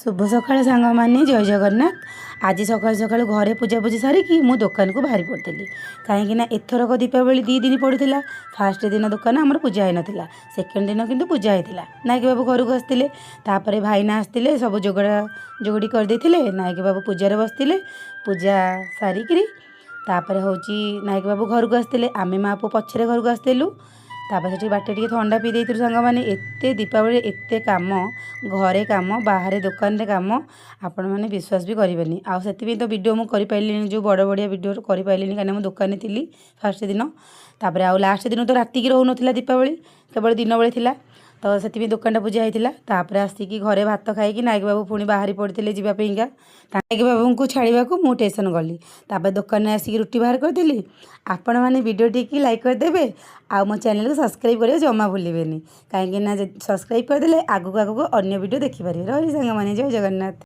शुभ सकाळ सांग मैंने जय जगन्नाथ। आज सकाल सकाल घरे पूजापूजी सारिकी मु दुकान को बाहरी पड़ी कहीं एथरक दीपावली 2 दिन पड़ूला। फास्ट दिन दुकान आमर पूजा होता है, सेकेंड दिन किंतु पूजा होता। नायक बाबू घर को आसते भाईना आसते सब जोगड़ा जोगड़ी करदे। नायक बाबू पूजार बसते पूजा सारिकी हूँ नायक बाबू घर को आसते आमे माँ पु पछरे घर को आसलु। से बाटे टे थंडा पी दे सांग मैंने एत दीपावली एत कम घरे कम बाहर दुकान रे कम आपण मैंने विश्वास भी करेंगे। आती तो वीडियो मुझे कर जो बड़ बढ़िया वीडियो कर कहीं मुझे दुकान थी फास्ट दिन आउ लास्ट दिन तो राति की रोन दीपावली केवल दिन बेले थिला तो से दुकान पूजा होता। आसिकी घरे भात खाई नायक बाबू पुणी बाहरी पड़ते जावाईका नायक बाबू को छाड़ा को मुझे स्टेशन गली दुकान में आसिक रुटी बाहर करदेली। आपण मैंने वीडियो टी लाइक करदे आ मो चैनल को सब्सक्राइब करें जमा भूलें कहीं सब्सक्राइब करदे आगू आगू अन्य वीडियो देखिपारे। रही सांग मैंने जय जगन्नाथ।